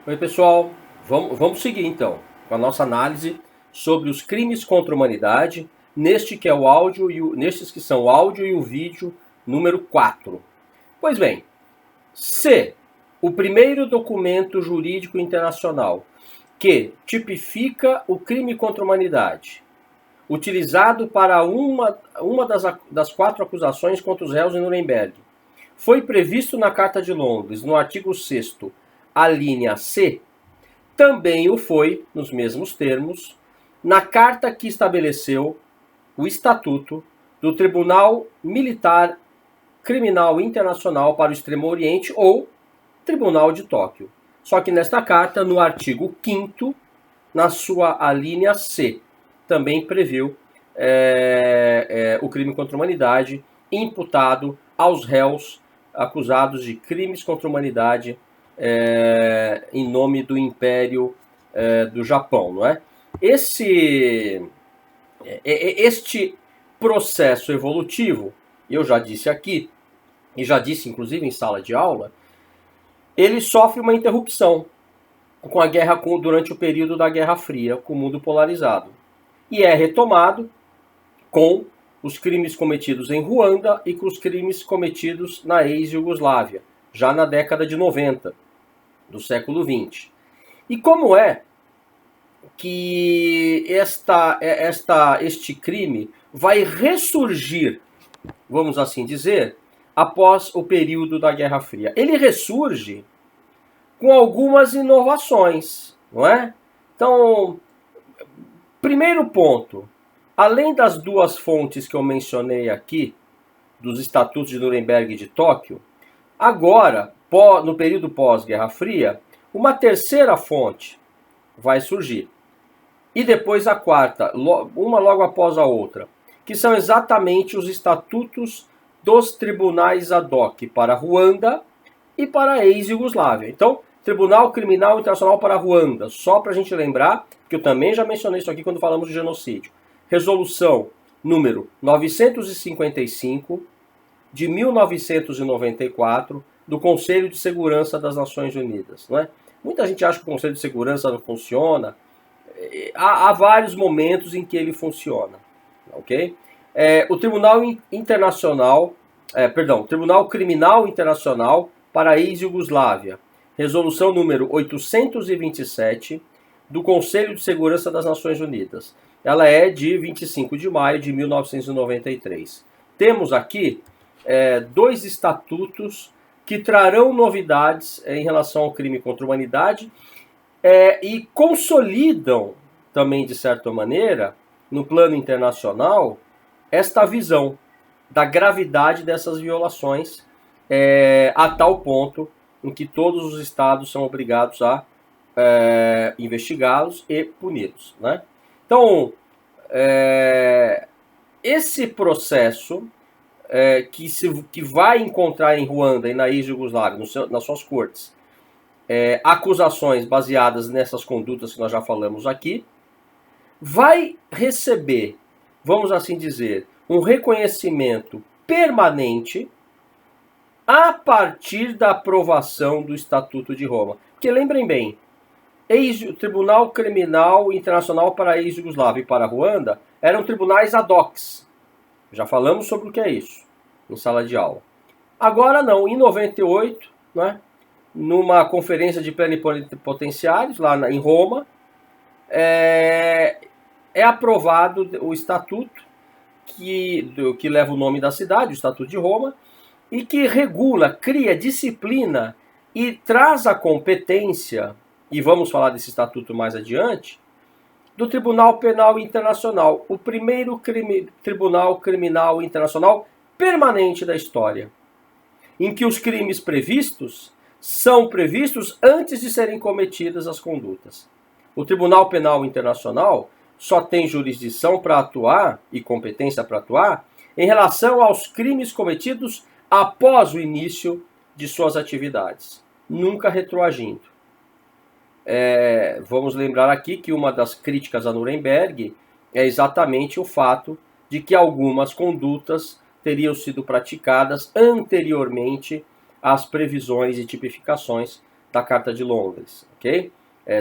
Oi, pessoal. Vamos seguir então com a nossa análise sobre os crimes contra a humanidade, neste que é o áudio nestes que são o áudio e o vídeo número 4. Pois bem, se o primeiro documento jurídico internacional que tipifica o crime contra a humanidade, utilizado para uma das quatro acusações contra os réus em Nuremberg, foi previsto na Carta de Londres, no artigo 6º, a linha C, também o foi, nos mesmos termos, na carta que estabeleceu o Estatuto do Tribunal Militar Criminal Internacional para o Extremo Oriente, ou Tribunal de Tóquio. Só que nesta carta, no artigo 5º, na sua alínea C, também previu o crime contra a humanidade imputado aos réus acusados de crimes contra a humanidade em nome do Império do Japão, não é? Este processo evolutivo, eu já disse aqui, e já disse inclusive em sala de aula, ele sofre uma interrupção com a guerra durante o período da Guerra Fria, com o mundo polarizado. E é retomado com os crimes cometidos em Ruanda e com os crimes cometidos na ex-Iugoslávia, já na década de 90 do século XX. E como é que este crime vai ressurgir, vamos assim dizer, após o período da Guerra Fria? Ele ressurge com algumas inovações, não é? Então, primeiro ponto, além das duas fontes que eu mencionei aqui, dos Estatutos de Nuremberg e de Tóquio, agora, no período pós-Guerra Fria, uma terceira fonte vai surgir. E depois a quarta, uma logo após a outra, que são exatamente os estatutos dos tribunais ad hoc para Ruanda e para a ex-Iugoslávia. Então, Tribunal Criminal Internacional para Ruanda, só para a gente lembrar, que eu também já mencionei isso aqui quando falamos de genocídio. Resolução número 955 de 1994 do Conselho de Segurança das Nações Unidas. Não é? Muita gente acha que o Conselho de Segurança não funciona. Há vários momentos em que ele funciona. Ok? O Tribunal Internacional, Tribunal Criminal Internacional para a ex-Iugoslávia, resolução número 827 do Conselho de Segurança das Nações Unidas. Ela é de 25 de maio de 1993. Temos aqui dois estatutos que trarão novidades em relação ao crime contra a humanidade e consolidam também, de certa maneira, no plano internacional, esta visão da gravidade dessas violações a tal ponto em que todos os estados são obrigados a investigá-los e puni-los. Né? Então, esse processo que vai encontrar em Ruanda e na ex-Iugoslávia, nas suas cortes, acusações baseadas nessas condutas que nós já falamos aqui, vai receber, vamos assim dizer, um reconhecimento permanente a partir da aprovação do Estatuto de Roma. Porque lembrem bem, o Tribunal Criminal Internacional para a ex-Iugoslávia e para a Ruanda eram tribunais ad hoc. Já falamos sobre o que é isso em sala de aula. Agora não, em 98, né, numa conferência de plenipotenciários lá em Roma, é aprovado o estatuto que leva o nome da cidade, o Estatuto de Roma, e que regula, cria disciplina e traz a competência, e vamos falar desse estatuto mais adiante, do Tribunal Penal Internacional, o primeiro Tribunal Criminal Internacional permanente da história, em que os crimes previstos são previstos antes de serem cometidas as condutas. O Tribunal Penal Internacional só tem jurisdição para atuar e competência para atuar em relação aos crimes cometidos após o início de suas atividades, nunca retroagindo. Vamos lembrar aqui que uma das críticas a Nuremberg é exatamente o fato de que algumas condutas teriam sido praticadas anteriormente às previsões e tipificações da Carta de Londres, ok?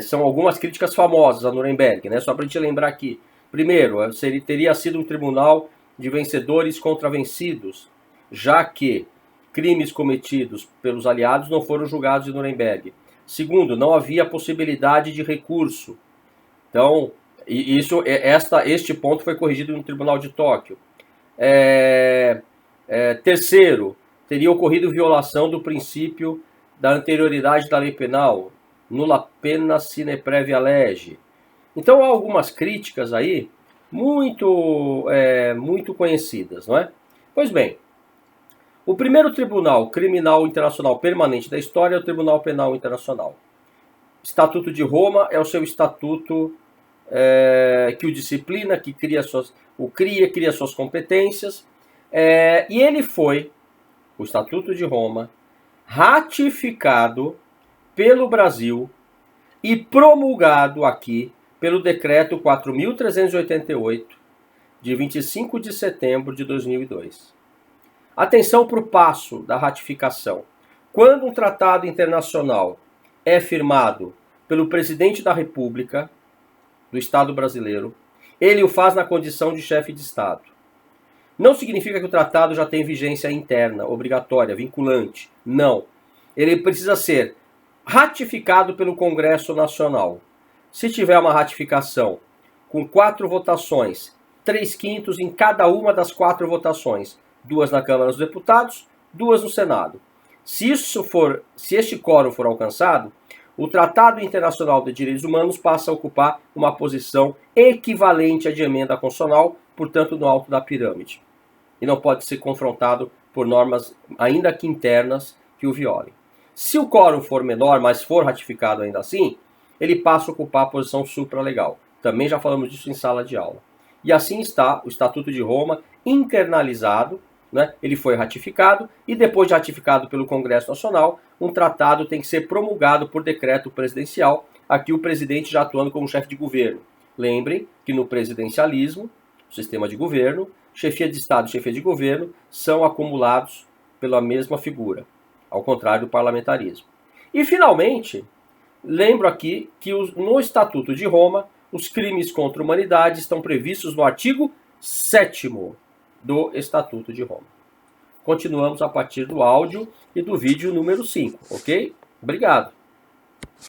São algumas críticas famosas a Nuremberg, né? Só para a gente lembrar aqui. Primeiro, teria sido um tribunal de vencedores contra vencidos, já que crimes cometidos pelos aliados não foram julgados em Nuremberg. Segundo, não havia possibilidade de recurso. Então, este ponto foi corrigido no Tribunal de Tóquio. Terceiro, teria ocorrido violação do princípio da anterioridade da lei penal, nulla pena sine previa lege. Então há algumas críticas aí muito conhecidas, não é? Pois bem, o primeiro tribunal criminal internacional permanente da história é o Tribunal Penal Internacional. Estatuto de Roma é o seu estatuto que o disciplina, que cria suas competências, e ele foi, o Estatuto de Roma, ratificado pelo Brasil e promulgado aqui pelo Decreto 4.388, de 25 de setembro de 2002. Atenção para o passo da ratificação. Quando um tratado internacional é firmado pelo presidente da República do Estado brasileiro, ele o faz na condição de chefe de Estado. Não significa que o tratado já tem vigência interna, obrigatória, vinculante. Não. Ele precisa ser ratificado pelo Congresso Nacional. Se tiver uma ratificação com 4 votações, 3/5 em cada uma das 4 votações, 2 na Câmara dos Deputados, 2 no Senado. Se este quórum for alcançado, o Tratado Internacional de Direitos Humanos passa a ocupar uma posição equivalente à de emenda constitucional, portanto no alto da pirâmide. E não pode ser confrontado por normas, ainda que internas, que o violem. Se o quórum for menor, mas for ratificado ainda assim, ele passa a ocupar a posição supralegal. Também já falamos disso em sala de aula. E assim está o Estatuto de Roma internalizado, né? Ele foi ratificado e depois de ratificado pelo Congresso Nacional, um tratado tem que ser promulgado por decreto presidencial, aqui o presidente já atuando como chefe de governo. Lembrem que no presidencialismo, o sistema de governo, chefia de Estado e chefia de governo são acumulados pela mesma figura, ao contrário do parlamentarismo. E, finalmente, lembro aqui que no Estatuto de Roma, os crimes contra a humanidade estão previstos no artigo 7º do Estatuto de Roma. Continuamos a partir do áudio e do vídeo número 5, ok? Obrigado.